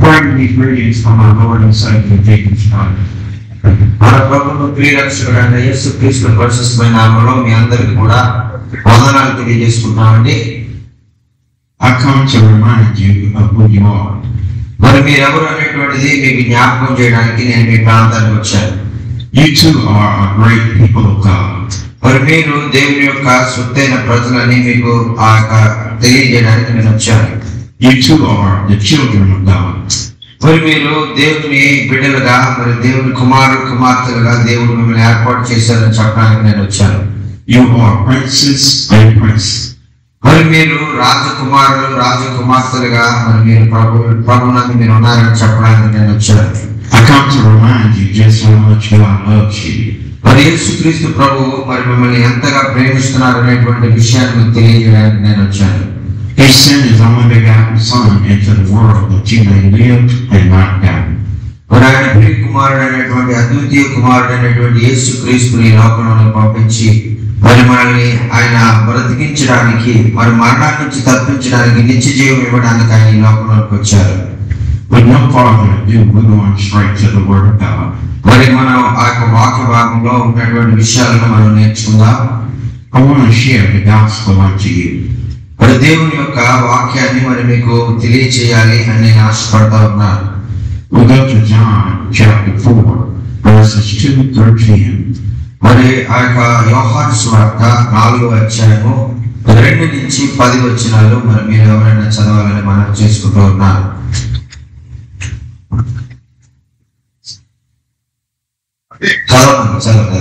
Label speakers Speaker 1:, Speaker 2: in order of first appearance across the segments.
Speaker 1: Bring me greetings from our Lord and Savior Jesus Christ.
Speaker 2: మన ప్రభువు ప్రియరక్షకుడైన యేసుక్రీస్తు పరిశుద్ధమైన నామములో మీ అందరికీ కూడా వందనాలు తెలియజేస్తున్నామండి.
Speaker 1: I come to remind you of who you are.
Speaker 2: మరి మీరెవరు అనేటువంటిది మీకు జ్ఞాపకం చేయడానికి నేను మీ ప్రాంతానికి వచ్చాను.
Speaker 1: You too are a great people of God.
Speaker 2: మరి మీరు దేవుని యొక్క సొత్తైన ప్రజలని మీకు తెలియజేయడానికి నేను వచ్చాను.
Speaker 1: You too are the children of God.
Speaker 2: మరి మీరు దేవుని బిడ్డలుగా, మరి దేవుని కుమార్తెలుగా దేవుడు మిమ్మల్ని ఏర్పాటు చేశారని చెప్పడానికి నేను వచ్చాను.
Speaker 1: You are princes and princes.
Speaker 2: మరి మీరు రాజకుమారులు, రాజకుమార్తెలుగా మరి మీరు ప్రభునందు మీరు ఉన్నారని చెప్పడానికి నేను వచ్చాను.
Speaker 1: I come to remind you just how much God loves you.
Speaker 2: మరి యేసుక్రీస్తు ప్రభువు మరి మిమ్మల్ని ఎంతగా ప్రేమిస్తున్నారు అనేటువంటి విషయాన్ని మీకు తెలియజేయడానికి నేను వచ్చాను.
Speaker 1: He sent His only begotten Son into the world that you may live and not die.
Speaker 2: మరి ఆయన ప్రియ కుమారుడు అనేటువంటి అద్వితీయ కుమారుడు అనేటువంటి యేసుక్రీస్తుని లోకంలో పంపించి మరి మనల్ని ఆయన బ్రతికించడానికి, మరి మరణాన్ని నుంచి తప్పించడానికి, నిత్య జీవం ఇవ్వడానికి ఆయన ఈ లోకంలోకి వచ్చారు.
Speaker 1: With no further ado, we're going straight to the Word of God.
Speaker 2: మరి మనం ఆ యొక్క వాక్య భాగంలో ఉన్నటువంటి విషయాలను మనం నేర్చుకుందాం.
Speaker 1: I want to share the gospel unto you.
Speaker 2: మరి దేవుని యొక్క వాక్యాన్ని మరి మీకు తెలియచేయాలి అని నేను ఆశపడతా ఉన్నాను.
Speaker 1: We go to John chapter 4, verses 2 through 10.
Speaker 2: మరి ఆ యొక్క యోహాను సువార్త 4వ అధ్యాయము 2 నుంచి 10 వచనాలు మరి మీరు ఎవరైనా చదవాలని మనం చేసుకుంటూ ఉన్నాను. చదవండి.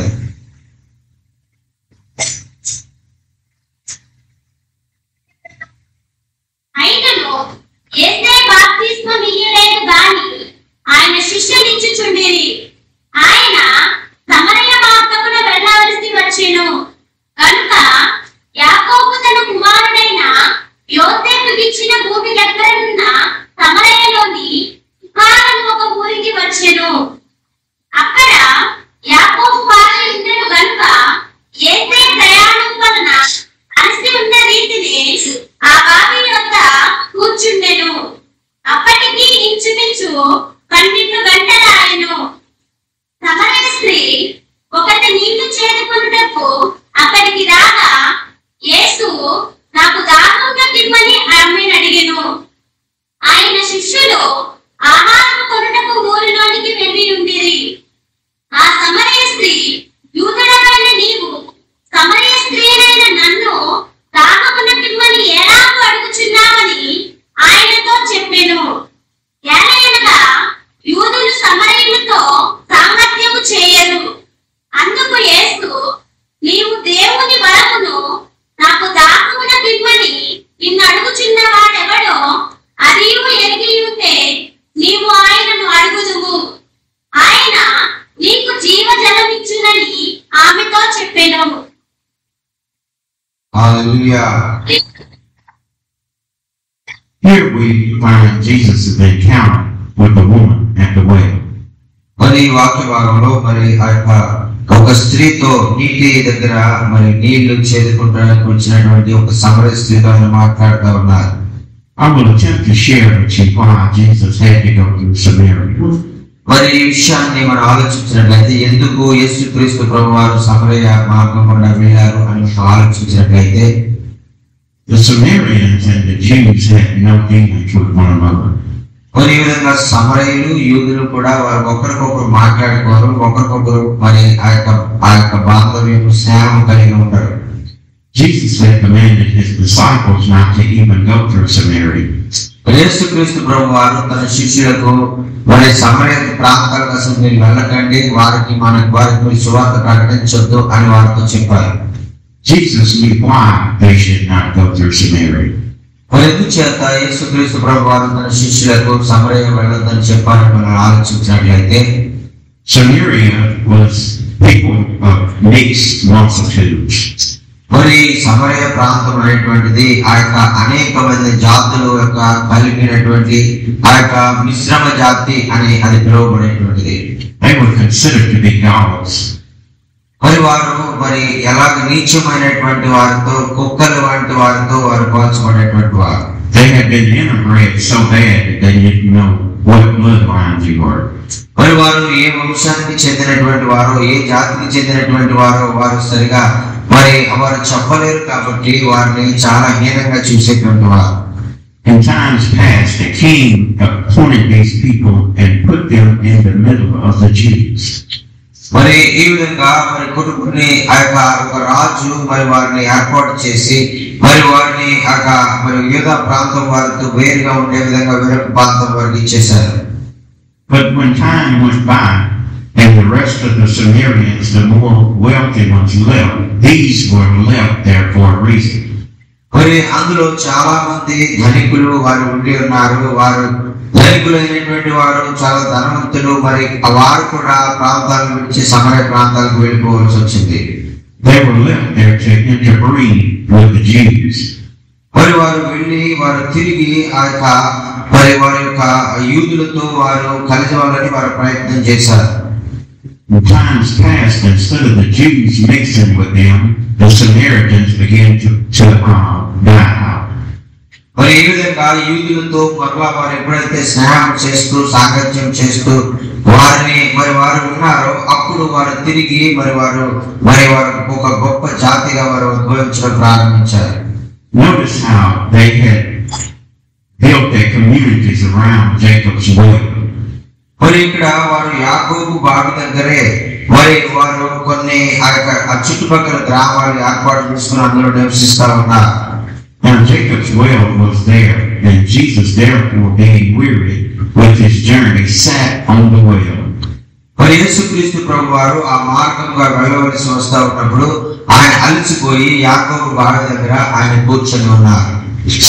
Speaker 3: ఆయన శిష్యులిచ్చుచుండిరి. ఆయన సమరయ మార్గమున వెళ్ళవలసి వచ్చెను కనుక యాకోబు తన కుమారుడైన యోసేపుకిచ్చిన భూమి దగ్గరనున్న సమరయలోని సికారను ఒక ఊరికి వచ్చెను. అక్కడ యాకోబు భార్య ఉండెను గనుక యేసే ప్రయాణం వలన అలసి ఉన్న రీతిని ఆ బావి యొద్ద కూర్చుండెను. అప్పటికి ఇంచుమించు 12 గంటలాయెను. సమరయ స్త్రీ ఒకటి నీళ్లు చేదుకొనుటకు అక్కడికి రాగా యేసు నాకు దాహంగా తిమ్మని ఆమెను అడిగెను. ఆయన శిష్యులు ఆహారం కొనుటకు ఊరిలోనికి వెళ్ళి ఉండిరి. ఆ సమరయ స్త్రీ, యూదుడవైన నీవు సమరయ స్త్రీనైన నన్ను దాహమున తిమ్మని ఎలాగూ అడుగుచున్నావని ఆయనతో చెప్పెను. ఏలయనగా యూదులు సమరయులతో సాంగత్యము చేయరు. అందుకు యేసు, నీవు దేవుని వరమును నాకు దాహమున తిమ్మని నిన్ను అడుగుచున్న వాడెవడో అదియు ఎరిగి ఉంటే నీవు ఆయనను అడుగుదువు. ఆయన నీకు జీవజలమిచ్చునని ఆమెతో చెప్పెను.
Speaker 2: హల్లెలూయా.
Speaker 1: Here we find Jesus' encounter with the woman at the well.
Speaker 2: మరి ఈ వాక్య భాగంలో మరి ఆ యొక్క ఒక స్త్రీతో నీటి దగ్గర మరి నీళ్లు చేదుకుంటానికి వచ్చినటువంటి ఒక సమరయ స్త్రీతో ఆయన మాట్లాడుతూ ఉన్నారు.
Speaker 1: I will attempt to share with you why Jesus had to go through Samaria.
Speaker 2: మరి ఈ విషయాన్ని మనం ఆలోచించినట్లయితే ఎందుకు యేసుక్రీస్తు ప్రభువారు సమరయ మార్గం గుండా వెళ్ళారు అని ఆలోచించినట్లయితే
Speaker 1: The Samaritans and the Jews had no dealings with one another.
Speaker 2: మరి ఈ విధంగా సమరయులు, యూదులు కూడా వారు ఒకరికొకరు మాట్లాడుకోరు, ఒకరికొకరు మరి ఆ యొక్క బాంధవ్యం, స్నేహం కలిగి ఉంటారు.
Speaker 1: Jesus had commanded his disciples not to even go through Samaria.
Speaker 2: యేసుక్రీస్తు ప్రభువారు తన శిష్యులకు మరి సమరయ ప్రాంతాలకు అసలు మీరు వెళ్ళకండి, వారికి సువార్త ప్రకటించొద్దు అని వారితో చెప్పారు.
Speaker 1: Jesus knew why they should not go through Samaria.
Speaker 2: మరి ఎందుచేత యేసుక్రీస్తు ప్రభువారు తన శిష్యులకు సమరయ వెళ్ళొద్దని చెప్పాలని మనం ఆలోచించినట్లయితే
Speaker 1: Samaria was people of mixed multitudes.
Speaker 2: మరి సమరయ ప్రాంతం అనేటువంటిది ఆ యొక్క అనేక మంది జాతుల యొక్క కలిగినటువంటి ఆ యొక్క మిశ్రమ జాతి అని అది పిలువబడేటువంటిది.
Speaker 1: They were considered to be dogs.
Speaker 2: మరి వారు మరి ఎలాగ నీచమైనటువంటి వారితో, కుక్కలు వంటి వారితో వారు పోల్చబడేటువంటి వారు.
Speaker 1: They had been interbred so bad that they didn't know what bloodline they were.
Speaker 2: మరి వారు ఏ వంశానికి చెందినటువంటి వారో, ఏ జాతికి చెందినటువంటి వారో వారు సరిగా మరి వారు చెప్పలేరు కాబట్టి వారిని చాలా హీనంగా చూసేటువంటి వారు.
Speaker 1: In times past, the king appointed these people and put them in the middle of the Jews.
Speaker 2: మరి ఈ విధంగా మరి కుటుంబాన్ని ఆ యొక్క ఒక రాజు మరి వారిని ఏర్పాటు చేసి మరి వారిని ఆ మరి యూదా ప్రాంతం వారితో వేరుగా ఉండే విధంగా వేరొక ప్రాంతం వారికి ఇచ్చేశారు.
Speaker 1: But when time went by and the rest of the Samaritans, the more wealthy ones, left, these were left there for a reason.
Speaker 2: మరి అందులో చాలా మంది ధనికులు వారు ఉండి ఉన్నారు. వారు ధనికులైనటువంటి వారు చాలా ధనవంతులు. మరి వారు కూడా ప్రాంతాలను విడిచి సమరయ ప్రాంతాలకు వెళ్ళిపోవాల్సి వచ్చింది.
Speaker 1: They were left there to interbreed with the Jews.
Speaker 2: మరి వారు వెళ్ళి వారు తిరిగి ఆ యొక్క మరి వారి యొక్క యూదులతో వారు కలిసేవాళ్ళని వారు ప్రయత్నం చేశారు.
Speaker 1: In times past, instead of the Jews mixing with them, the Samaritans began to die out.
Speaker 2: మరి ఈ విధంగా యూదులతో మరలా వారు ఎప్పుడైతే స్నేహం చేస్తూ సాంగత్యం చేస్తూ వారిని మరి వారు ఉన్నారో అప్పుడు వారు తిరిగి మరి వారు ఒక గొప్ప జాతిగా వారు ఉద్భవించడం ప్రారంభించారు.
Speaker 1: Notice how they had built their communities around Jacob's well.
Speaker 2: మరి ఇక్కడ వారు యాకోబు బావి దగ్గరే మరి వారు కొన్ని ఆ యొక్క చుట్టుపక్కల గ్రామాలు ఏర్పాటు చేసుకుని అందులో నివసిస్తా ఉన్నారు.
Speaker 1: Now Jacob's well was there, and Jesus, therefore, being weary with his journey, sat on the well.
Speaker 2: మరి యేసుక్రీస్తు ప్రభు వారు ఆ మార్గంగా వెళ్ళవలసి వస్తా ఉన్నప్పుడు ఆయన అలసిపోయి యాకోబు బావి దగ్గర ఆయన కూర్చొని ఉన్నారు.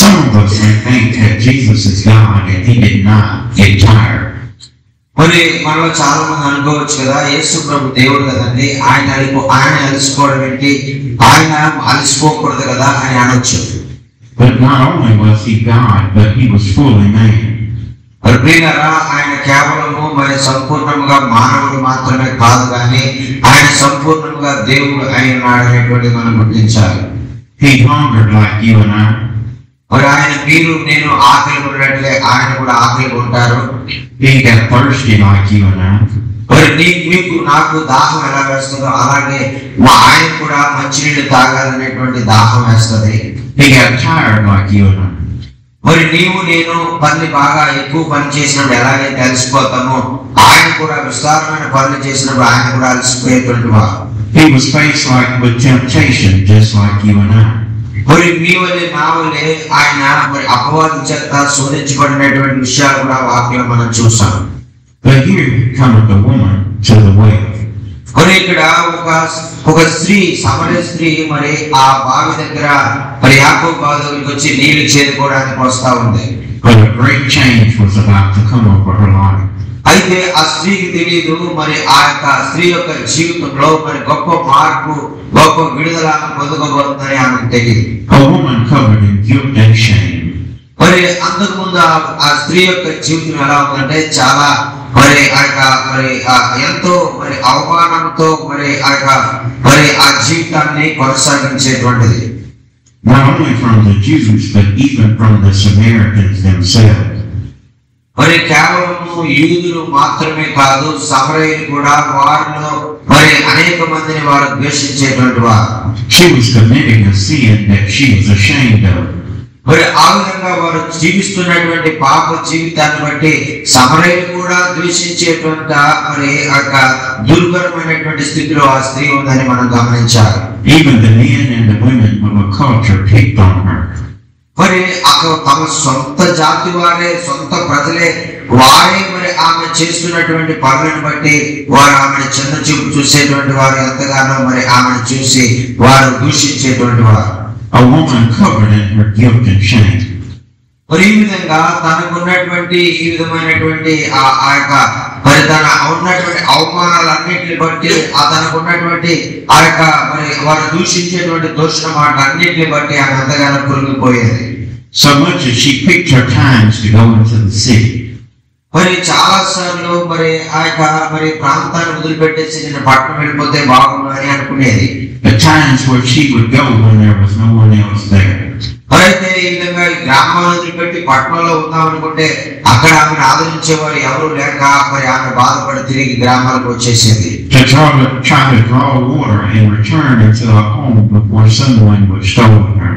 Speaker 1: Some of us think that Jesus is God and he did not get tired.
Speaker 2: మరి మనలో చాలా మంది అనుకోవచ్చు కదా, యేసు ప్రభు దేవుడు కదండి, ఆయన అలసిపోవడం ఏంటి, ఆయన అలసిపోకూడదు కదా అని అనొచ్చు.
Speaker 1: But not only was he God, but he was fully man.
Speaker 2: మరి ప్రియులారా, ఆయన కేవలము మరి సంపూర్ణంగా మానవుడు మాత్రమే కాదు కానీ ఆయన సంపూర్ణంగా దేవుడు అయినాడు అనేటువంటి మనం గుర్తించాలి.
Speaker 1: He hungered like you and I.
Speaker 2: మరి ఆయన మీరు నేను ఆకలి ఉన్నట్లే ఆయన కూడా ఆకలి ఉంటారు.
Speaker 1: He got thirsty like you and I.
Speaker 2: మరి మీకు నాకు దాహం ఎలా వేస్తుందో అలాగే ఆయన కూడా మంచినీళ్ళు తాగాలనేటువంటి దాహం వేస్తుంది.
Speaker 1: He got tired like you and I.
Speaker 2: మరి నీవు నేను బాగా ఎక్కువ పని చేసినప్పుడు ఎలాగైతే అలసిపోతామో ఆయన కూడా విస్తారమైన పనులు చేసినప్పుడు ఆయన కూడా అలసిపోయేటువంటి వారు.
Speaker 1: He was faced with temptation just like you and I.
Speaker 2: మరి మీ వల్లే నా వల్లే ఆయన మరి అపవాది చేత శోధించబడినటువంటి విషయాలు కూడా వాక్యం మనం చూసాం.
Speaker 1: But here cometh the woman to the well.
Speaker 2: మరి ఇక్కడ ఒక స్త్రీ, సమరయ స్త్రీ మరి ఆ బావి దగ్గర మరి యాకోబు బావి దగ్గరికి వచ్చి నీళ్లు చేరుకోవడానికి వస్తా ఉంది.
Speaker 1: But a great change was about to come over her life.
Speaker 2: అయితే ఆ స్త్రీకి తెలియదు మరి ఆ యొక్క స్త్రీ యొక్క జీవితంలో మరి గొప్ప మార్పు, గొప్ప విడుదల పొందుకోబోతుందని ఆమెకు తెలియదు.
Speaker 1: A woman covered in guilt and shame.
Speaker 2: మరి అంతకుముందు ఆ స్త్రీ యొక్క జీవితం ఎలా ఉందంటే చాలా మరి ఎంతో మరి అవమానంతో మరి ఆ జీవితాన్ని కొనసాగించేటువంటిది.
Speaker 1: Not only from the Jews, but even from the Samaritans themselves.
Speaker 2: మరి కేవలము యూదులు మాత్రమే కాదు, సమరయులు కూడా వారిలో మరి అనేక మందిని వారు ద్వేషించేటువంటి వారు.
Speaker 1: She was committing a sin that she was ashamed of.
Speaker 2: మరి ఆ విధంగా వారు జీవిస్తున్నటువంటి పాప జీవితాన్ని బట్టి సమరయులు కూడా ద్వేషించేటువంటి మరి దుర్భరమైనటువంటి స్థితిలో ఆ స్త్రీ ఉందని మనం గమనించాలి.
Speaker 1: Even the men and the women of a culture picked on her.
Speaker 2: మరి అక్కడ తమ సొంత జాతి వారే, సొంత ప్రజలే వారే మరి ఆమె చేస్తున్నటువంటి పనులను బట్టి వారు ఆమెను చిన్న చూపు చూసేటువంటి వారు, ఎంతగానో మరి ఆమెను చూసి వారు దూషించేటువంటి వారు.
Speaker 1: A woman covered in her guilt and shame.
Speaker 2: మరి ఈ విధంగా తనకున్నటువంటి ఈ విధమైనటువంటి ఆ యొక్క మరి తన ఉన్నటువంటి అవమానాలన్నింటిని బట్టి తనకున్నటువంటి ఆ యొక్క మరి వారు దూషించేటువంటి దూషణ మాట అన్నింటిని బట్టి ఆమె ఎంతగానో కృంగిపోయేది.
Speaker 1: So much as she picked her times to go into the city.
Speaker 2: మరి చాలా సార్లు మరి ఆ యొక్క మరి ప్రాంతాన్ని వదిలిపెట్టేసి నేను పట్టణం వెళ్ళిపోతే బాగుండు అని అనుకునేది.
Speaker 1: At times where she would go when there was no one else there.
Speaker 2: అయితే ఈ విధంగా ఈ గ్రామాలను వదిలిపెట్టి పట్టణంలో ఉందాం అనుకుంటే అక్కడ ఆమెను ఆదరించేవారు ఎవరు లేక మరి ఆమె బాధపడి తిరిగి గ్రామాలకు వచ్చేసేది.
Speaker 1: To try to draw water and return into her home before someone would stole her.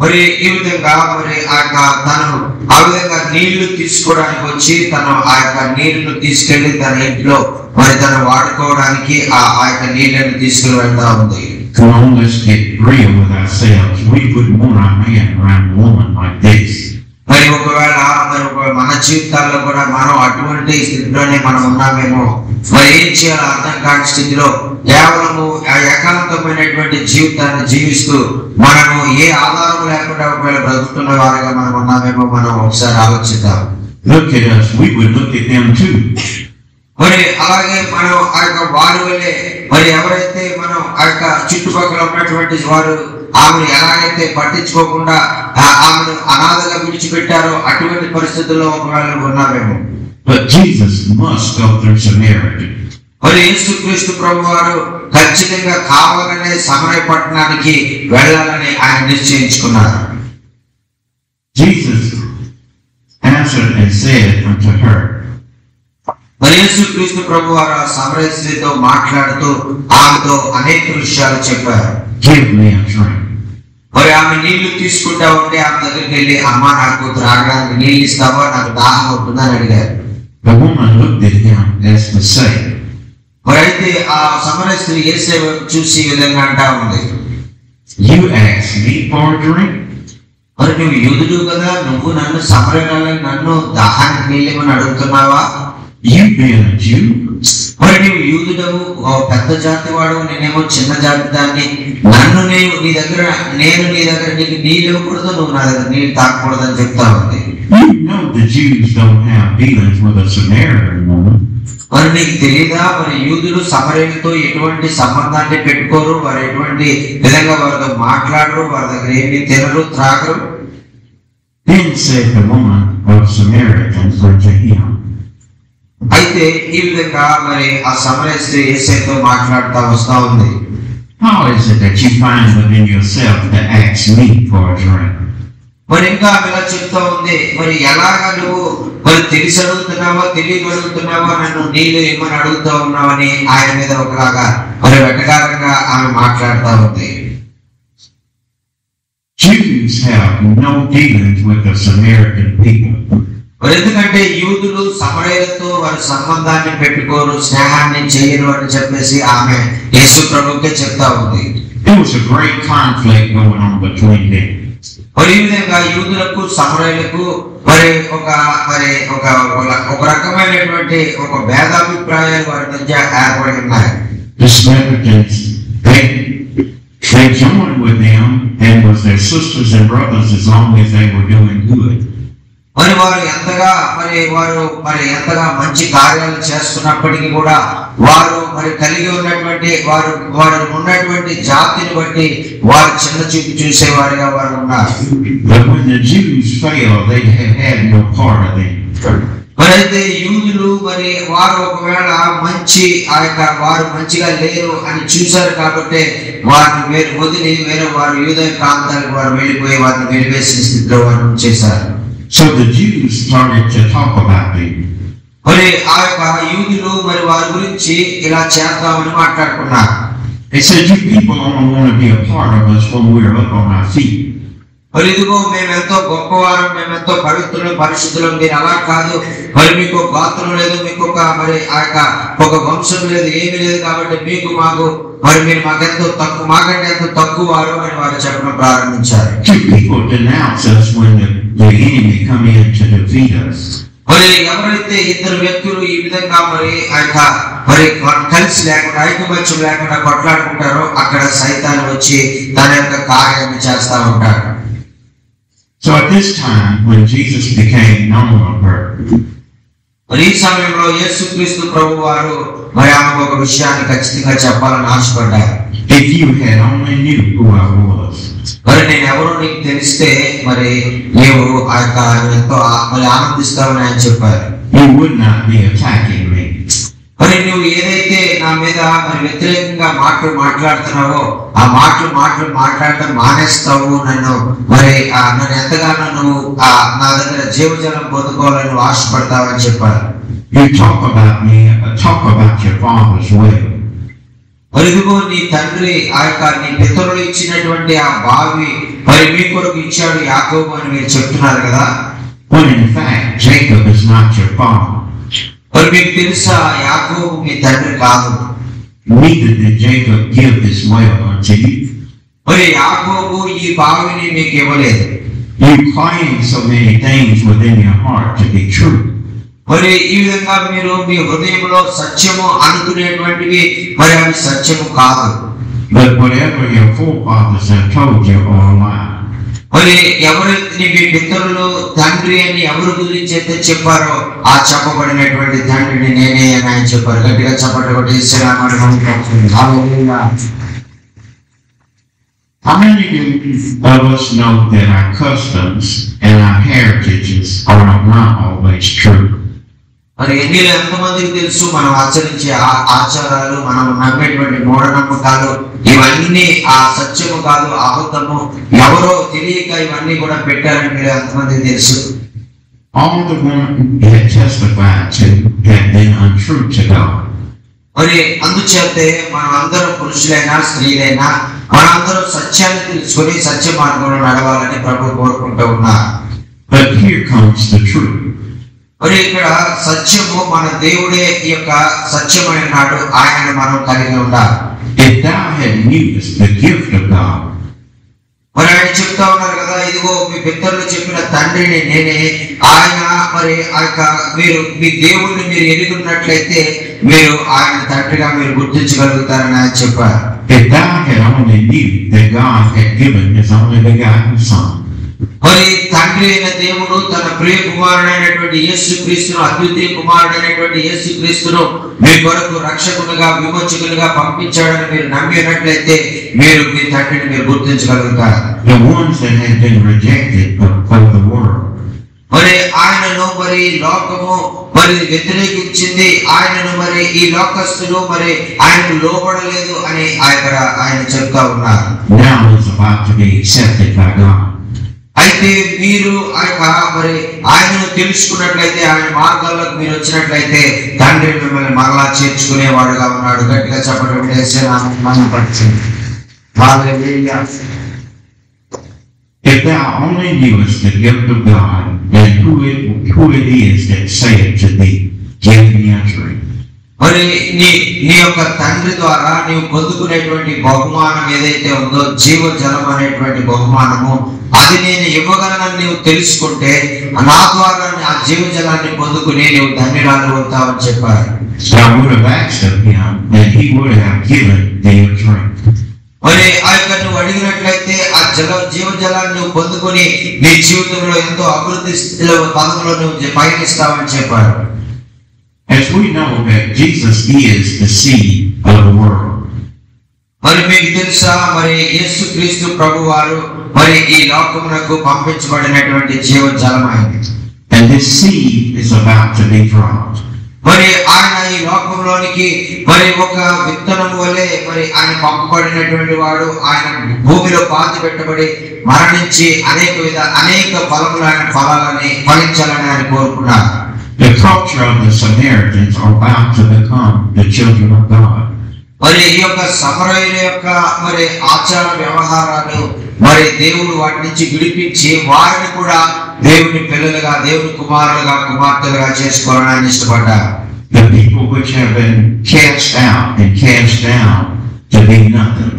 Speaker 2: మరి ఈ విధంగా మరి ఆ యొక్క తను ఆ విధంగా నీళ్లు తీసుకోవడానికి వచ్చి తను ఆ యొక్క నీళ్లను తీసుకెళ్లి తన ఇంట్లో మరి తను వాడుకోవడానికి ఆ యొక్క నీళ్లను తీసుకుని వెళ్తా ఉంది.
Speaker 1: Come on, let's get real with ourselves. We wouldn't want our man around a woman like this.
Speaker 2: మరి ఒకవేళ మరి మన జీవితాల్లో కూడా మనం అటువంటి స్థితిలోనే మనం ఉన్నామేమో. మరి ఏం చేయాలో అర్థం కాని స్థితిలో కేవలము ఆ ఏకాంతమైనటువంటి జీవితాన్ని జీవిస్తూ మనము ఏ ఆధారం లేకుండా ఒకవేళ బ్రతుకుతున్న వారిగా మనం ఉన్నామేమో మనం ఒకసారి ఆలోచిద్దాం.
Speaker 1: Look at us. We would look at them too.
Speaker 2: మరి అలాగే మనం ఆ యొక్క వారి వల్లే మరి ఎవరైతే మనం ఆ యొక్క చుట్టుపక్కల ఉన్నటువంటి వారు ఆమెను ఎలాగైతే పట్టించుకోకుండా ఆమెను అనాథగా విడిచిపెట్టారో అటువంటి పరిస్థితుల్లో ఒకవేళ ఉన్నామేమో.
Speaker 1: But Jesus must go through Samaria.
Speaker 2: మరి యేసుక్రీస్తు ప్రభు వారు ఖచ్చితంగా కావాలనే సమరయ పట్టణానికి వెళ్ళాలని ఆయన నిశ్చయించుకున్నారు.
Speaker 1: Jesus answered and said unto her,
Speaker 2: మరి యేసుక్రీస్తు ప్రభు వారు ఆ సమరయ స్త్రీతో మాట్లాడుతూ ఆమెతో అనేక విషయాలు చెప్పారు.
Speaker 1: Give me a drink.
Speaker 2: మరి ఆమె నీళ్లు తీసుకుంటా ఉంటే ఆమె దగ్గరికి వెళ్ళి అమ్మ నాకు త్రాగడానికి నీళ్ళు ఇస్తావా, నాకు దాహం ఉంటుందని అడిగారు.
Speaker 1: The woman looked at him as to say,
Speaker 2: మరి అయితే ఆ సమరయ స్త్రీ యేసు చూసి ఈ విధంగా అంటా ఉంది,
Speaker 1: You ask me for a drink?
Speaker 2: మరి నువ్వు యూదుడు కదా, నువ్వు నన్ను సమరయాలని నన్ను దాహానికి నీళ్ళేమని అడుగుతున్నావా?
Speaker 1: You being a Jew?
Speaker 2: మరి నువ్వు యూదుడవు, పెద్ద జాతి వాడు, నేనేమో చిన్న జాతి దాన్ని, నన్ను నేను నీ దగ్గర నీకు నీళ్ళు ఇవ్వకూడదు, నువ్వు నా దగ్గర నీళ్ళు తాగకూడదు అని చెప్తా ఉంది.
Speaker 1: You know the Jews don't have dealings with a Samaritan woman.
Speaker 2: మరి నీకు తెలియదా, మరి యూదులు సమరయులతో ఎటువంటి సంబంధాన్ని పెట్టుకోరు, వారు ఎటువంటి విధంగా వారితో మాట్లాడరు, వారి దగ్గర ఏమి తినరు త్రాగరు.
Speaker 1: Then said the woman of Samaritans unto him,
Speaker 2: అయితే ఈ విధంగా మరి ఆ సమరయ స్త్రీ యేసుతో మాట్లాడుతూ వస్తా ఉంది.
Speaker 1: How is it that you find within yourself to ask me for a drink?
Speaker 2: మరి ఇంకా ఇలా చెప్తా ఉంది, మరి ఎలాగా నువ్వు మరి తెలిసి అడుగుతున్నావా తెలియక అడుగుతున్నావా, నన్ను నీళ్ళు ఏమని అడుగుతా ఉన్నావని ఆయన మీద ఒకలాగా మరి వెటకారంగా ఆమె మాట్లాడుతూ ఉంది.
Speaker 1: Jews have no dealings with the Samaritan people.
Speaker 2: మరి ఎందుకంటే యూదులు సమరయులతో వారి సంబంధాన్ని పెట్టుకోరు, స్నేహాన్ని చేయరు అని చెప్పేసి ఆమె యేసు ప్రభుకే చెప్తా ఉంది.
Speaker 1: There was a great conflict going on between them.
Speaker 2: మరి ఈ విధంగా యూదులకు సమరయులకు ఒక రకమైనటువంటి ఒక భేదాభిప్రాయాలు వారి మధ్య ఏర్పడి ఉన్నాయి.
Speaker 1: The Samaritans, they joined with them and was their sisters and brothers as long as they were doing good.
Speaker 2: మరి వారు ఎంతగా మంచి కార్యాలు చేస్తున్నప్పటికీ కూడా వారు మరి కలిగి ఉన్నటువంటి వారు ఉన్నటువంటి జాతిని బట్టి వారు చిన్న చూపు చూసేవారుగా వారు ఉన్నారు.
Speaker 1: But when the Jews failed, they had no part of them.
Speaker 2: మరి అయితే యూదులు మరి వారు ఒకవేళ వారు మంచిగా లేరు అని చూశారు కాబట్టి వారిని వదిలి వారు యూద ప్రాంతాలకు వారు వెళ్ళిపోయి వారిని వెలివేసిన స్థితిలో వారు చేశారు.
Speaker 1: So the Jews started to talk about them.
Speaker 2: మరి ఆ యొక్క యూదులు మరి వారి గురించి ఇలా చేద్దామని మాట్లాడుకున్నారు.
Speaker 1: They said, you people only want to be a part of us when we're up on our feet.
Speaker 2: మరి ఇదిగో మేమెంతో గొప్పవారం, మేమెంతో పవిత్రులు పరిశుద్ధులు, మీరు అలా కాదు, మరి మీకు గోత్రం లేదు, మీకు ఒక వంశం లేదు, ఏమీ లేదు, కాబట్టి మీరు మాకెంతో తక్కువ, మాకంటే ఎంతో తక్కువ వారు అని వారు చెప్పడం ప్రారంభించారు.
Speaker 1: People denounce us when the enemy come in to defeat us.
Speaker 2: మరి ఎవరైతే ఇద్దరు వ్యక్తులు ఈ విధంగా మరి కలిసి లేకుండా ఐకమత్యం లేకుండా కొట్లాడుకుంటారో అక్కడ సైతాను వచ్చి తన యొక్క కార్యాన్ని చేస్తా ఉంటాడు.
Speaker 1: So at this time, when Jesus became known of her,
Speaker 2: మరి ఈ సమయంలో యేసుక్రీస్తు ప్రభు వారు మరి ఆమెకు ఒక విషయాన్ని ఖచ్చితంగా చెప్పాలని ఆశపడ్డారు.
Speaker 1: if you had only knew who I was.
Speaker 2: మరి నేను ఎవరో నీకు తెలిస్తే మరి నీవు ఎంతో మరి ఆనందిస్తావని ఆయన చెప్పారు.
Speaker 1: you would not be attacking me.
Speaker 2: మరి నువ్వు ఏదైతే నా మీద మరి వ్యతిరేకంగా మాట్లాడుతున్నావో ఆ మాట్లాడటం మానేస్తావు, నన్ను ఎంతగానో నువ్వు నా దగ్గర జీవజలం పొందుకోవాలని ఆశపడతావని చెప్పారు.
Speaker 1: You talk about your father's will.
Speaker 2: మరి ఇదిగో నీ తండ్రి నీ పితరులు ఇచ్చినటువంటి ఆ బావి మరి మీ కొరకు ఇచ్చాడు యాకోబు అని మీరు చెప్తున్నారు కదా.
Speaker 1: When in fact Jacob is not your father.
Speaker 2: మరి మీకు తెలుసా యాకోబు మీ తండ్రి కాదు.
Speaker 1: Neither did Jacob give this well unto you.
Speaker 2: మరి యాకోబు ఈ బావిని మీకు ఇవ్వలేదు.
Speaker 1: You claim so many things within your heart to be true.
Speaker 2: మరి ఈ విధంగా మీరు మీ హృదయంలో సత్యము అనుకునేటువంటివి మరి అవి సత్యము కాదు.
Speaker 1: But whatever your forefathers have told you are a lie.
Speaker 2: మరి ఎవరైతే మీ పితరులు తండ్రి అని ఎవరి గురించి అయితే చెప్పారో ఆ చెప్పబడినటువంటి తండ్రిని నేనే అని ఆయన చెప్పారు. గట్టిగా చెప్పండి.
Speaker 1: How many of us know that our customs and our heritages are not always true?
Speaker 2: మరి ఎంతమందికి తెలుసు మనం ఆచరించే ఆచారాలు, మనం నమ్మేటువంటి మూఢనమ్మకాలు ఇవన్నీ ఆ సత్యము కాదు, అబద్ధము, ఎవరో తెలియక ఇవన్నీ కూడా పెట్టారని మీరు ఎంతమందికి తెలుసు?
Speaker 1: All the women had testified to had been untrue to God.
Speaker 2: మరి అందుచేతే మనం అందరం పురుషులైనా స్త్రీలైనా మనందరం సత్యాన్ని తెలుసుకుని సత్య మార్గంలో నడవాలని ప్రభు కోరుకుంటూ ఉన్నారు.
Speaker 1: But here comes the truth.
Speaker 2: మరి ఇక్కడ సత్యము మన దేవుడే ఈ యొక్క సత్యమైన నాడు ఆయన మనం కలిగి ఉండాలి.
Speaker 1: If thou had used the gift of God,
Speaker 2: మరి ఆయన చెప్తా ఉన్నారు కదా, ఇదిగో మీ పితరులు చెప్పిన తండ్రిని నేనే, ఆయన మరి ఆ యొక్క మీరు మీ దేవుడిని మీరు ఎరుగున్నట్లయితే మీరు ఆయన తండ్రిగా మీరు గుర్తించగలుగుతారని ఆయన చెప్పారు.
Speaker 1: If thou had only knew that God had given his only begotten Son,
Speaker 2: మరి తండ్రి అయిన దేవుడు తన ప్రియ కుమారుడైనటువంటి యేసుక్రీస్తును, అద్వితీయ కుమారుడైనటువంటి యేసుక్రీస్తును మీ కొరకు రక్షకునిగా విమోచకునిగా పంపించాడని మీరు నమ్మినట్లయితే మీరు మీ తండ్రిని మీరు గుర్తించగలుగుతారు.
Speaker 1: the ones that had been rejected of the world.
Speaker 2: మరి ఆయనను మరి లోకము మరి వ్యతిరేకించింది, ఆయనను మరి ఈ లోకస్తులు మరి ఆయనకు లోబడలేదు అని ఆయన చెప్తా ఉన్నారు.
Speaker 1: Now is about to be accepted by God.
Speaker 2: అయితే మీరు మరి ఆయనను తెలుసుకున్నట్లయితే, ఆయన మార్గాల్లోకి మీరు వచ్చినట్లయితే తండ్రి మిమ్మల్ని మరలా చేర్చుకునేవాడుగా ఉన్నాడు. గట్టిగా చెప్పడం.
Speaker 1: If thou only knewest the gift of God and who it is that saith to thee, give me a drink.
Speaker 2: మరి నీ యొక్క తండ్రి ద్వారా నీవు పొందుకునేటువంటి బహుమానం ఏదైతే ఉందో, జీవజలం అనేటువంటి బహుమానము, అది నేను ఇవ్వగలనని నీవు తెలుసుకుంటే నా ద్వారా ఆ జీవజలాన్ని పొందుకుని నీవు ధన్యురాలు అవుతావని చెప్పారు.
Speaker 1: I would have asked of him, and he would have given thee a drink.
Speaker 2: మరి ఆ యొక్క నువ్వు అడిగినట్లయితే ఆ జీవజలాన్ని నువ్వు పొందుకొని నీ జీవితంలో ఎంతో అభివృద్ధి పదంలో నువ్వు పయనిస్తావని చెప్పారు.
Speaker 1: As we know that Jesus is the seed of the world.
Speaker 2: మరి మీకు తెలుసా, మరి యేసుక్రీస్తు ప్రభువారు మరి ఈ లోకమునకు పంపించబడినటువంటి జీవజలం ఆయన.
Speaker 1: And this seed is about to be dropped.
Speaker 2: మరి ఆయన ఈ లోకంలోనికి మరి ఒక విత్తనం వలె మరి ఆయన పంపబడినటువంటి వాడు, ఆయన భూమిలో పాతి పెట్టబడి మరణించి అనేక ఫలాలని ఫలించాలని ఆయన కోరుకున్నారు.
Speaker 1: The culture of the Samaritans are about to become the children of God.
Speaker 2: మరి ఈ యొక్క సమరయుల యొక్క మరి ఆచార వ్యవహారాలు మరి దేవుడు వాటి నుంచి విడిపించి వారిని కూడా దేవుని పిల్లలుగా, దేవుని కుమారులుగా, కుమార్తెలుగా చేసుకోవాలని ఆయన ఇష్టపడ్డారు.
Speaker 1: The people which have been cast out and cast down to be nothing.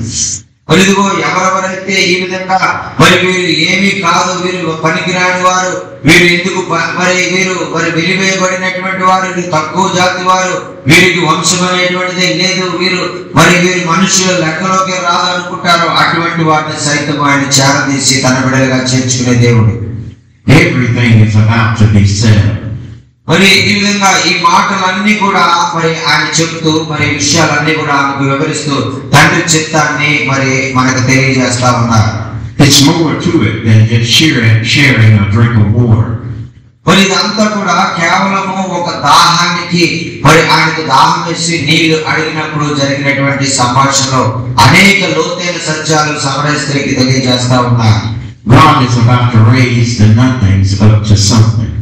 Speaker 2: మరి ఇదిగో ఎవరెవరైతే ఈ విధంగా మరి వీరు ఏమీ కాదు, వీరు పనికిరాని వారు, వీరు ఎందుకు మరి వెలివేయబడినటువంటి వారు, వీరు తక్కువ జాతి వారు, వీరికి వంశం అనేటువంటిదే లేదు, వీరు మనుషుల లెక్కలోకి రాదనుకుంటారు, అటువంటి వారిని సైతం ఆయన చేరదీసి తన బిడ్డలుగా చేర్చుకునే దేవుడు.
Speaker 1: Everything is about to be said.
Speaker 2: మరి ఈ విధంగా ఈ మాటలన్నీ కూడా మరి ఆయన చెబుతూ మరి విషయాలన్నీ కూడా మనకు వివరిస్తూ తండ్రి చిత్తాన్ని మరి మనకు తెలియజేస్తా ఉన్నారు.
Speaker 1: It's more to it than just sharing a drink of water.
Speaker 2: మరి ఇదంతా కూడా కేవలము ఒక సమయానికి మరి ఆయనకు దాహం వేసి నీళ్లు అడిగినప్పుడు జరిగినటువంటి సంభాషణలో అనేక లోతైన సత్యాలు సమరయ స్త్రీకి తెలియజేస్తా ఉన్నారు.
Speaker 1: God is about to raise the nothings up to something.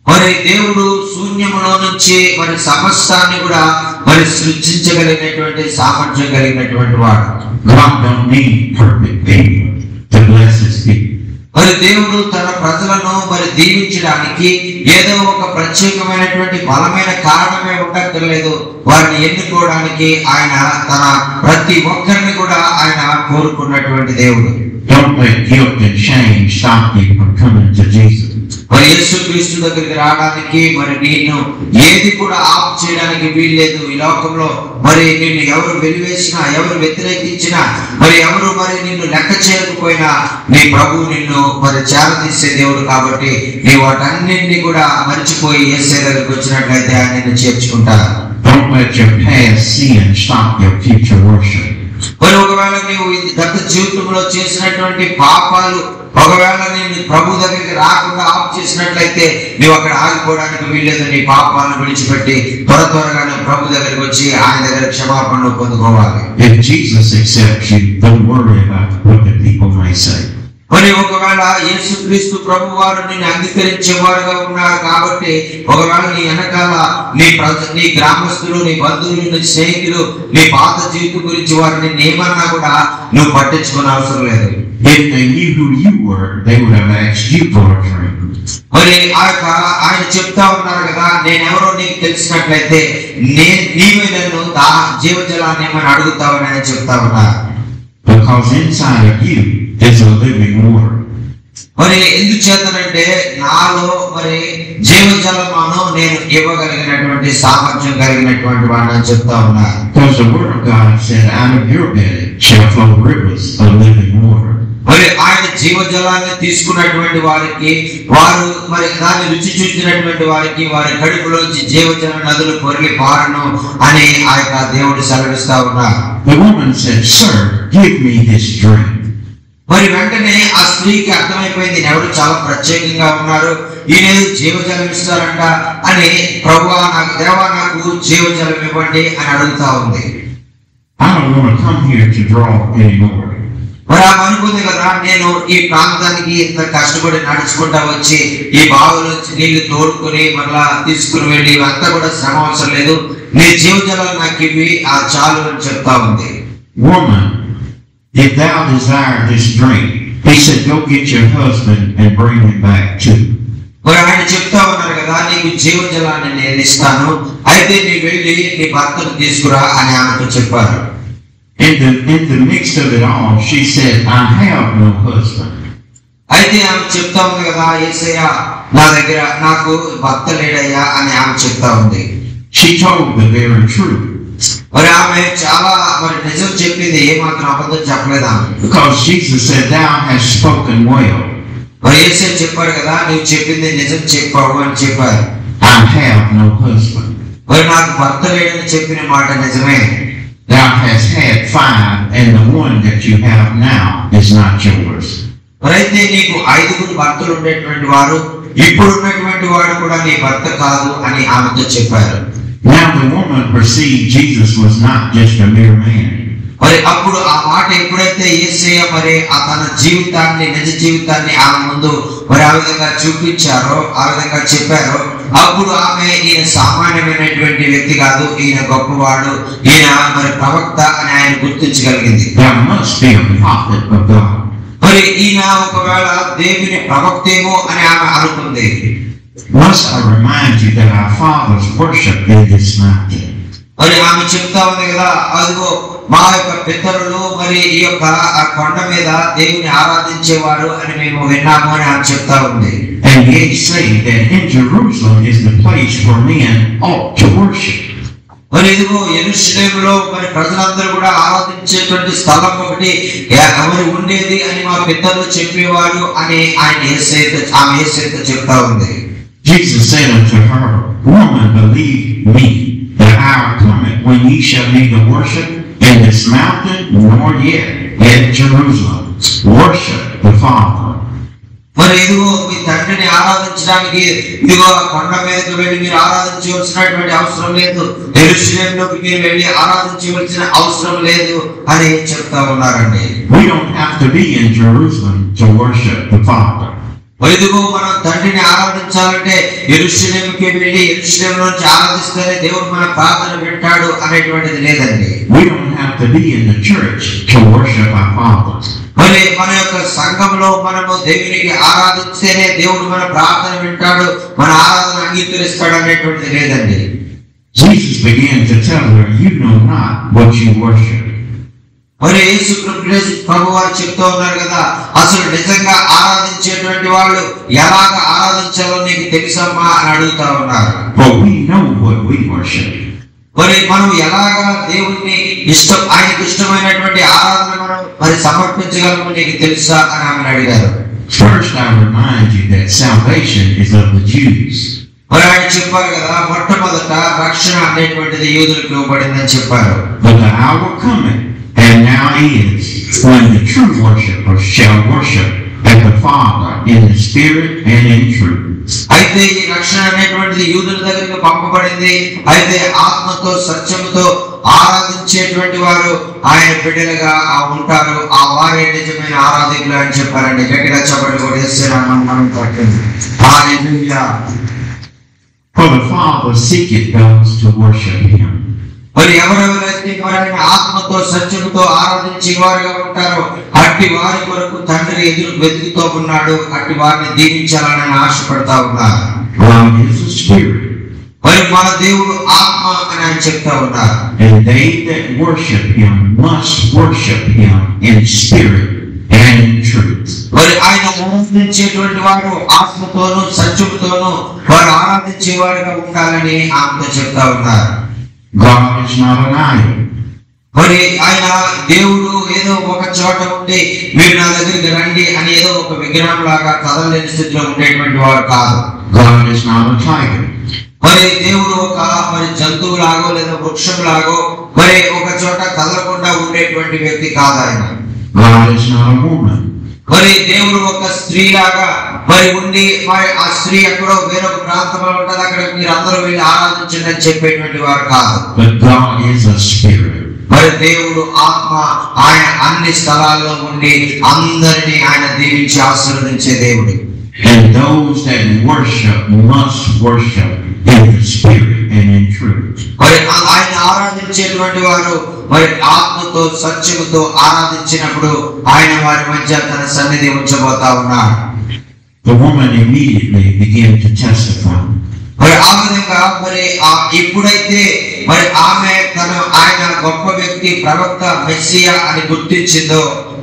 Speaker 2: మరి దేవుడు శూన్యములో నుంచి మరి సమస్తాన్ని కూడా మరి సృష్టించగలిగినటువంటి సామర్థ్యం కలిగినటువంటి వాడు.
Speaker 1: God don't need perfect people to bless his people.
Speaker 2: మరి దేవుడు తన ప్రజలను మరి దీవించడానికి ఏదో ఒక ప్రత్యేకమైనటువంటి బలమైన కారణమే ఉండక్కర్లేదు. వారిని ఎన్నుకోవడానికి ఆయన తన ప్రతి ఒక్కరిని కూడా ఆయన కోరుకున్నటువంటి దేవుడు.
Speaker 1: Don't let guilt and shame stop you from coming to Jesus.
Speaker 2: మరి యేసుక్రీస్తు దగ్గరికి రావడానికి మరి నిన్ను ఏది కూడా ఆఫ్ చేయడానికి వీల్లేదు. ఈ లోకంలో మరి నిన్ను ఎవరు వెలివేసినా, ఎవరు వ్యతిరేకించినా, మరి ఎవరు మరి నిన్ను లెక్క చేయకపోయినా నీ ప్రభువు నిన్ను మరి చేరదీసే దేవుడు. కాబట్టి నీ వాటన్నింటినీ కూడా మర్చిపోయి యేసయ్య దగ్గరికి వచ్చినట్లయితే ఆయన నిన్ను చేర్చుకుంటారు.
Speaker 1: Don't let your past sin stop your future worship.
Speaker 2: మరి ఒకవేళ నీవు గత జీవితంలో చేసినటువంటి పాపాలు ఒకవేళ నేను ప్రభు దగ్గరికి రాకుండా ఆఫ్ చేసినట్లయితే నీవు అక్కడ ఆగిపోవడానికి వీల్లేదు. నీ పాపాలను విడిచిపెట్టి త్వరగానే ప్రభు దగ్గరికి వచ్చి ఆయన దగ్గర క్షమాపణ పొందుకోవాలి.
Speaker 1: If Jesus accepts you, don't worry about what the people may say.
Speaker 2: మరి ఒకవేళ యేసుక్రీస్తు ప్రభు వారు నిన్ను అంగీకరించేవారుగా ఉన్నారు కాబట్టి ఒకవేళ నీ వెనకాల నీ గ్రామస్తులు, నీ బంధువులు, నీ స్నేహితులు నీ పాత జీవితం గురించి వారిని ఏమన్నా కూడా నువ్వు పట్టించుకునే అవసరం లేదు.
Speaker 1: If they knew who you were, they would have asked you for a drink.
Speaker 2: మరి ఆయన చెప్తా ఉన్నారు కదా, నేనెవరో నీకు తెలిసినట్లయితే నీవే నన్ను జీవజలాన్ని ఏమని అడుగుతావని ఆయన చెప్తా ఉన్నారు.
Speaker 1: Because inside of you is a living water.
Speaker 2: మరి ఎందుచేతనంటే నాలో మరి జీవజలమును నేను ఇవ్వగలిగినటువంటి సామర్థ్యం కలిగినటువంటి వాడిని చెప్తా ఉన్నారు.
Speaker 1: Because the word of God said, out of your belly shall flow rivers of living water.
Speaker 2: మరి ఆయన జీవజలాన్ని తీసుకున్నటువంటి వారికి, వారు మరి దాన్ని రుచి చూసినటువంటి వారికి వారి కడుపులోంచి జీవజల నదులు పొర్లి పారును అని ఆ యొక్క దేవుడు సెలవిస్తా ఉన్నారు.
Speaker 1: The woman said, Sir, give me this drink.
Speaker 2: మరి వెంటనే ఆ స్త్రీకి అర్థమైపోయింది, ఎవరు చాలా ప్రత్యేకంగా ఉన్నారు, ఈయన జీవజలం ఇస్తారంట అని. ప్రభువా నాకు దేవా నాకు జీవజలం ఇవ్వండి అని అడుగుతా ఉంది.
Speaker 1: I don't want to come here to draw anymore.
Speaker 2: మరి ఆమె అనుకుంది కదా, నేను ఈ ప్రాంతానికి ఇంత కష్టపడి నడుచుకుంటా వచ్చి ఈ బావులోంచి నీళ్లు తోడుకుని మళ్ళా తీసుకుని వెళ్ళి ఇవంతా కూడా శ్రమ అవసరం లేదు, నీ జీవజలం నాకు ఇవి ఆ చాలు అని చెప్తా ఉంది.
Speaker 1: Woman, if thou desire this drink, he said, go get your husband and bring him back too.
Speaker 2: మరి ఆయన చెప్తా ఉన్నారు కదా, నీకు జీవజలాన్ని నేను ఇస్తాను, అయితే నీ వెళ్ళి నీ భర్తను తీసుకురా అని ఆమెకు చెప్పారు.
Speaker 1: In the midst of it all, she said, I have no husband.
Speaker 2: అయితే ఆమె చెప్తా ఉంది కదా, యేసయ్య నా దగ్గర నాకు భర్త లేడయ్యా అని ఆమె చెప్తా ఉంది.
Speaker 1: She told the very truth.
Speaker 2: మరి ఆమె చాలా మరి నిజం చెప్పింది, ఏమాత్రం అబద్ధం చెప్పలేదు ఆమె.
Speaker 1: Because Jesus said, thou hast spoken well.
Speaker 2: మరి యేసయ్య చెప్పారు కదా, నువ్వు చెప్పింది నిజం చెప్పావు అని చెప్పారు.
Speaker 1: I have no husband.
Speaker 2: మరి నాకు భర్త లేడని చెప్పిన మాట నిజమే.
Speaker 1: Thou hast had 5, and the one that you have now is not yours.
Speaker 2: అయితే నీకు 5 భర్తలు ఉండేటువంటి వారు, ఇప్పుడు ఉన్నటువంటి వాడు కూడా నీ భర్త కాదు అని ఆమెతో చెప్పారు.
Speaker 1: Now the woman perceived Jesus was not just a mere man.
Speaker 2: మరి అప్పుడు ఆ మాట ఎప్పుడైతే యేసయ్య మరి తన జీవితాన్ని, నిజ జీవితాన్ని ఆమె ముందు మరి ఆ విధంగా చూపించారో, ఆ విధంగా చెప్పారో, అప్పుడు ఆమె ఈయన సామాన్యమైనటువంటి వ్యక్తి కాదు, ఈయన గొప్పవాడు, ఈయన మరి ప్రవక్త అని ఆయన గుర్తించగలిగింది.
Speaker 1: There must be a prophet of God.
Speaker 2: మరి ఈయన ఒకవేళ దేవుని ప్రవక్తేమో అని ఆమె అనుకుంది.
Speaker 1: Must I remind you that our fathers worship in this mountain?
Speaker 2: మరి ఆమె చెప్తా ఉంది కదా, అదిగో మా యొక్క పితరులు మరి ఈ యొక్క ఆ కొండ మీద దేవుని ఆరాధించేవారు అని మేము విన్నాము అని ఆమె చెప్తా ఉంది.
Speaker 1: And ye say that in Jerusalem is the place where men ought to worship.
Speaker 2: మరి ఇదిగో యెరూషలేములో మరి ప్రజలందరూ కూడా ఆరాధించేటువంటి స్థలం ఒకటి ఎవరు ఉండేది అని మా పితరులు చెప్పేవారు అని ఆమె యేసయ్యతో చెప్తా ఉంది.
Speaker 1: Jesus said unto her, Woman, believe me, the hour cometh when ye shall neither worship in this mountain nor yet at Jerusalem. Worship the Father.
Speaker 2: మరి ఇదిగో మీ తండ్రిని ఆరాధించడానికి ఇదిగో కొండ మీదకి వెళ్ళి మీరు ఆరాధించవలసినటువంటి అవసరం లేదు, యెరూషలేములోకి మీరు వెళ్ళి ఆరాధించవలసిన అవసరం లేదు అని చెప్తా ఉన్నారండి.
Speaker 1: We don't have to be in Jerusalem to worship the Father.
Speaker 2: ఇదిగో మనం తండ్రిని ఆరాధించాలంటే యెరూషలేముకి వెళ్ళి యెరూషలేము నుంచి ఆరాధిస్తేనే దేవుడు మన ప్రార్థన వింటాడు అనేటువంటిది లేదండి.
Speaker 1: We don't have to be in the church to worship our Father.
Speaker 2: మరి మన యొక్క సంఘంలో మనము దేవునికి ఆరాధిస్తేనే దేవుడు మన ప్రార్థన వింటాడు, మన ఆరాధన అంగీకరిస్తాడు అనేటువంటిది లేదండి.
Speaker 1: Jesus began to tell her, you know not what you worship.
Speaker 2: మరి యేసు ప్రభువారు చెప్తూ ఉన్నారు కదా, అసలు నిజంగా ఆరాధించేటువంటి వాళ్ళు ఎలాగ ఆరాధించాలో నీకు తెలుసమ్మా అని అడుగుతా ఉన్నారు.
Speaker 1: But we know what we worship.
Speaker 2: మరి మనం ఎలాగా దేవుణ్ణి ఆయనకి ఇష్టమైనటువంటి ఆరాధన మనం మరి సమర్పించగలము నీకు తెలుసా అని ఆమె అడిగారు.
Speaker 1: First, I remind you that salvation is of the Jews.
Speaker 2: మరి ఆయన చెప్పారు కదా, మొట్టమొదట రక్షణ అనేటువంటిది యూదులకు ఇవ్వబడిందని చెప్పారు.
Speaker 1: But the hour coming, and now is, when the true worshipers shall worship at the Father in the Spirit and in truth.
Speaker 2: అయితే ఈ రక్షణ అనేటువంటిది యూదుల దగ్గరికి పంపబడింది. అయితే ఆత్మతో సత్యముతో ఆరాధించేటువంటి వారు ఆయన బిడ్డలుగా ఉంటారు. ఆ వారే నిజమైన ఆరాధకులు అని చెప్పారండి. గట్టిగా చెప్పండి కొట్టేస్తున్నాను.
Speaker 1: For the Father seeketh those to worship him.
Speaker 2: మరి ఎవరెవరైతే ఆయన ఆత్మతో సత్యముతో ఆరాధించే వారుగా ఉంటారో అట్టి వారి కొరకు తండ్రి వెతుకుతూ ఉన్నాడు. అట్టి వారిని దీవించాలని ఆశపడతా ఉన్నారు.
Speaker 1: God is a spirit.
Speaker 2: మరి మన దేవుడు ఆత్మ అని ఆయన చెప్తా ఉన్నారు.
Speaker 1: And they that worship him must worship him in spirit and in truth.
Speaker 2: మరి ఆయన ఆరాధించేటువంటి వారు ఆత్మతోనూ సత్యముతోనూ వారు ఆరాధించే వారుగా ఉండాలని ఆమెతో చెప్తా ఉన్నారు.
Speaker 1: God is not an idol.
Speaker 2: మరి ఆయన దేవుడు ఏదో ఒక చోట ఉండి మీరు నా దగ్గరికి రండి అని ఏదో ఒక విగ్రహం లాగా కదలలేని స్థితిలో ఉండేటువంటి వాడు కాదు.
Speaker 1: God is not a tiger.
Speaker 2: మరి దేవుడు ఒక మరి జంతువు లాగో లేదా వృక్షం లాగో మరి ఒక చోట కదలకుండా ఉండేటువంటి వ్యక్తి కాదు ఆయన.
Speaker 1: God is not a woman.
Speaker 2: మరి దేవుడు ఒక స్త్రీ లాగా మరి ఉండి మరి ఆ స్త్రీ ఎక్కడో వేరొక ప్రాంతంలో ఉంటుంది, అక్కడ మీరు అందరూ వెళ్ళి ఆరాధించండి అని చెప్పేటువంటి వారు కాదు.
Speaker 1: But God is a spirit.
Speaker 2: మరి దేవుడు ఆత్మ, ఆయన అన్ని స్థలాల్లో ఉండి అందరినీ ఆయన దీవించి ఆశీర్వదించే దేవుడు.
Speaker 1: And those that worship must worship in the spirit and in truth.
Speaker 2: మరి ఆయన ఆరాధించేటువంటి వారు మరి ఆత్మతో సత్యముతో ఆరాధించినప్పుడు ఆయన వారి మధ్య తన సన్నిధి ఉంచబోతా ఉన్నాడు.
Speaker 1: The woman immediately began to testify.
Speaker 2: మరి ఆ విధంగా మరి ఎప్పుడైతే మరి ఆమె ఆయన గొప్ప వ్యక్తి, ప్రవక్త, మెస్సియా అని గుర్తించిందో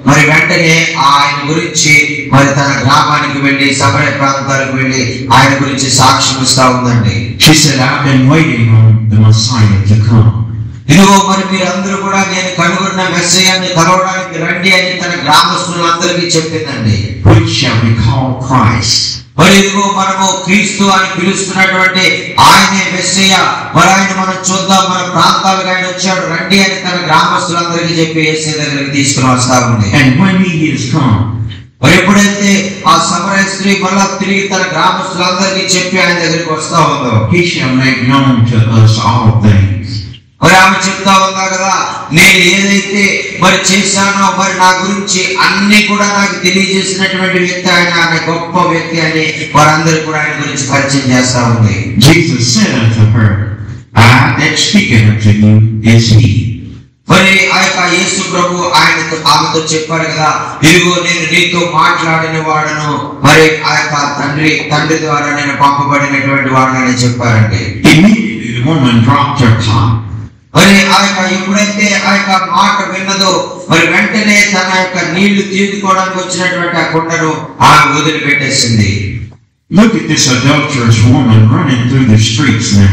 Speaker 2: మరి వెంటనే ఆయన గురించి మరి తన గ్రామానికి వెళ్ళి సమరయ ప్రాంతాలకు వెళ్ళి ఆయన గురించి సాక్ష్యం ఇస్తా ఉందండి.
Speaker 1: She said, I've been waiting on the Messiah to come.
Speaker 2: ఇదిగో మరి మీరందరూ కూడా నేను కనుగొన్న మెస్సియాని కలవడానికి రండి అని తన గ్రామస్తులందరికీ చెప్పిందండి.
Speaker 1: Which shall be called Christ.
Speaker 2: మరి ఇదిగో మనము క్రీస్తు అని పిలుస్తున్నటువంటి ఆయనే మెస్సియా. మరి ఆయన మనం చూద్దాం, మన ప్రాంతాలకు ఆయన వచ్చాడు, రండి అని తన గ్రామస్తులందరికీ చెప్పి యేసు దగ్గరికి తీసుకుని వస్తా ఉంది.
Speaker 1: And when he is come,
Speaker 2: మరి ఎప్పుడైతే ఆ సమరయ స్త్రీ మళ్ళా తిరిగి తన గ్రామస్తులందరికీ చెప్పి ఆయన దగ్గరికి వస్తా ఉందో,
Speaker 1: he shall make known to us all things.
Speaker 2: మరి ఆమె చెప్తా ఉందా కదా, నేను ఏదైతే మరి చేశానో మరి నా గురించి అన్ని కూడా నాకు తెలియజేసినటువంటి వ్యక్తి ఆయన గొప్ప వ్యక్తి అని వారందరూ కూడా ఆయన గురించి పరిచయం చేస్తా ఉంది.
Speaker 1: Jesus said unto her, I that speaketh unto you is he.
Speaker 2: మరి ఆ యొక్క యేసు ప్రభు ఆమెతో చెప్పారు కదా, ఇదిగో నేను నీతో మాట్లాడిన వాడను, మరి ఆ యొక్క తండ్రి ద్వారా నేను పంపబడినటువంటి వాడని చెప్పారండి.
Speaker 1: Immediately the woman dropped her cloth.
Speaker 2: మరి ఆ యొక్క ఎప్పుడైతే ఆ యొక్క మాట విన్నదో మరి వెంటనే తన యొక్క నీళ్లు తీసుకోవడానికి వచ్చినటువంటి ఆ కుండను ఆమె వదిలిపెట్టేసింది.
Speaker 1: Look at this adulterous woman running through the streets now.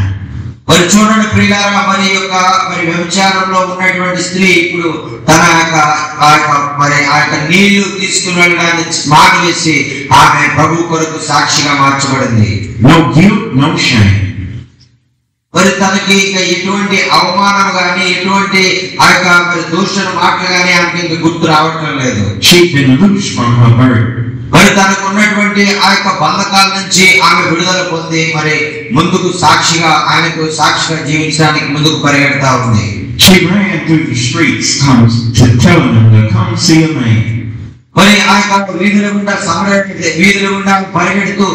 Speaker 2: మరి చూడండి ప్రియులారా, మరి యొక్క మరి వ్యభిచారంలో ఉన్నటువంటి స్త్రీ ఇప్పుడు తన యొక్క నీళ్లు తీసుకున్న మాట వేసి ఆమె ప్రభు కొరకు సాక్షిగా మార్చబడింది.
Speaker 1: No guilt, no shame.
Speaker 2: మరి తనకి ఇంకా ఎటువంటి అవమానం గాని ఎటువంటి ఆ యొక్క మరి దూషణ మాటలు గాని ఆమెకి ఇంకా గుర్తు రావటం లేదు.
Speaker 1: She'd been loosed from her burden.
Speaker 2: మరి తనకు ఉన్నటువంటి ఆ యొక్క బంధకాల నుంచి ఆమె విడుదల పొంది మరి ముందుకు సాక్షిగా ఆయనకు సాక్షిగా జీవించడానికి ముందుకు పరిగెడతా ఉంది.
Speaker 1: She ran through the streets, telling them to come see a man.
Speaker 2: మరి ఆ యొక్క వీధుల గుండా వీధుల గుండా పరిగెడుతూ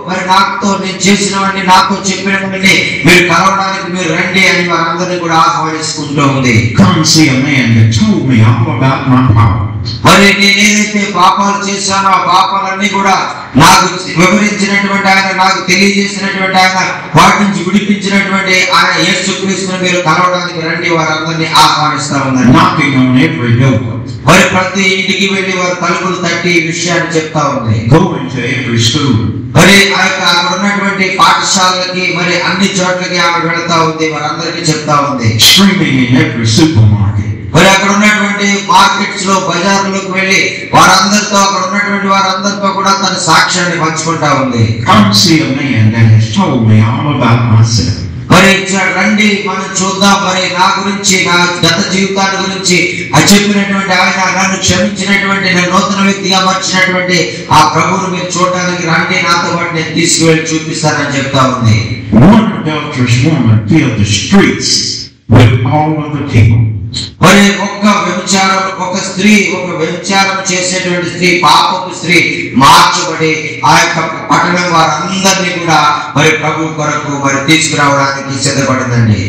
Speaker 2: మరి నాతో నేను చేసినవన్నీ నాతో చెప్పినవన్నీ మీరు కలవడానికి మీరు రండి అని వారందరినీ కూడా ఆహ్వానించుకుంటూ ఉంది.
Speaker 1: Come see a man that told me all about my power.
Speaker 2: మరి నేను ఏదైతే పాపాలు చేశానో ఆ పాపాలన్నీ కూడా నాకు వివరించినటువంటి ఆయన, నాకు తెలియజేసినటువంటి ఆయన, వాటి నుంచి విడిపించినటువంటి ఆయన యేసుక్రీస్తుని మీరు కలవడానికి రండి వారందరినీ ఆహ్వానిస్తా ఉన్నారు.
Speaker 1: Knocking on every door.
Speaker 2: మరి ప్రతి ఇంటికి వెళ్ళి వారు తలుపులు తట్టి ఈ విషయాన్ని చెప్తా ఉంది.
Speaker 1: Going to every school.
Speaker 2: మరి ఆ యొక్క అక్కడ ఉన్నటువంటి పాఠశాలకి మరి అన్ని చోట్లకి ఆమె వెళతా ఉంది, వారందరికీ చెప్తా ఉంది.
Speaker 1: Screaming in every supermarket.
Speaker 2: మరి అక్కడ ఉన్నటువంటి మార్కెట్స్ లో బజార్లోకి వెళ్ళి వారందరితో అక్కడ ఉన్నటువంటి వారందరితో కూడా తన సాక్ష్యాన్ని పంచుకుంటా ఉంది.
Speaker 1: Come see a man that has told me all about myself.
Speaker 2: మరి రండి మనం చూద్దాం, మరి నా గురించి నా గత జీవితాన్ని గురించి చెప్పినటువంటి ఆయన, నన్ను క్షమించినటువంటి నన్ను నూతన వ్యక్తిగా మార్చినటువంటి ఆ ప్రభువును మీరు చూడడానికి రండి, నాతో పాటు నేను తీసుకువెళ్ళి చూపిస్తానని చెప్తా ఉంది.
Speaker 1: One adulterous woman filled the streets with all of the people.
Speaker 2: మరి ఒక వ్యభిచారం చేసేటువంటి స్త్రీ, పాపపు స్త్రీ మార్చబడి ఆ యొక్క పట్టణం వారందరినీ కూడా మరి ప్రభు కొరకు మరి తీసుకురావడానికి సిద్ధపడిందండి.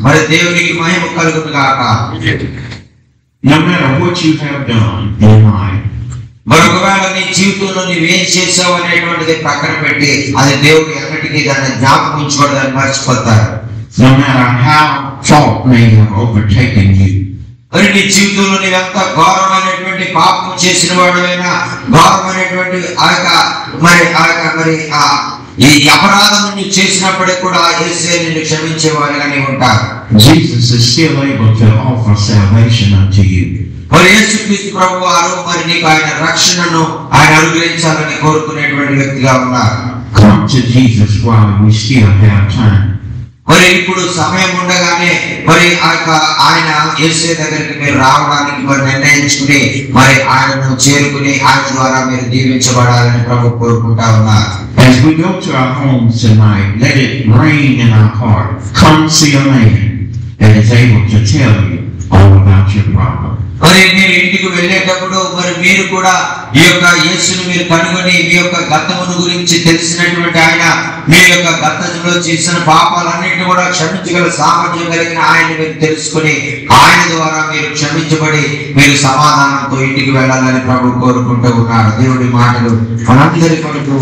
Speaker 2: మరి దేవునికి మహిమ కలుగును గాక.
Speaker 1: No matter what you have done in life,
Speaker 2: మరొకవేళ నీ జీవితంలో నువ్వేం చేసావు అనేటువంటిది పక్కన పెట్టి అది దేవుడు ఎక్కడికి దాన్ని జ్ఞాపకం ఉంచుకోవడానికి మర్చిపోతారు.
Speaker 1: no matter how fault may have overtaken you,
Speaker 2: మరి నీ జీవితంలో నీవెంత ఘోరమైనటువంటి పాపం చేసిన వాడువైనా, ఘోరమైనటువంటి ఈ అపరాధం నువ్వు చేసినప్పటికీ కూడా యేసే నిన్ను క్షమించేవారుగానే ఉంటారు.
Speaker 1: Jesus is still able to offer salvation unto you.
Speaker 2: మరి యేసుక్రీస్తు ప్రభువారు మరి నీకు ఆయన రక్షణను ఆయన అనుగ్రహించాలని కోరుకునేటువంటి వ్యక్తిగా ఉన్నారు.
Speaker 1: Come to Jesus while we still have time.
Speaker 2: మరి ఇప్పుడు సమయం ఉండగానే మరి ఆయన యేసే దగ్గరికి మీరు రావడానికి మరి నిర్ణయించుకుని మరి ఆయనను చేరుకుని ఆయన ద్వారా మీరు దీవించబడాలని ప్రభు కోరుకుంటా ఉన్నారు.
Speaker 1: As we go to our homes tonight, let it rain in our heart. Come see a man that is able to tell you all about your problem.
Speaker 2: మరి మీరు ఇంటికి వెళ్ళేటప్పుడు మరి మీరు కూడా ఈ యొక్క యేసుని మీరు కనుగొని మీ యొక్క గతమును గురించి తెలిసినటువంటి ఆయన, మీ యొక్క గతంలో చేసిన పాపాలన్నింటినీ కూడా క్షమించగల సామర్థ్యం కలిగిన ఆయన మీరు తెలుసుకుని ఆయన ద్వారా మీరు క్షమించబడి మీరు సమాధానంతో ఇంటికి వెళ్ళాలని ప్రభు కోరుకుంటూ ఉన్నారు. దేవుడి మాటలు మనందరి కొరకు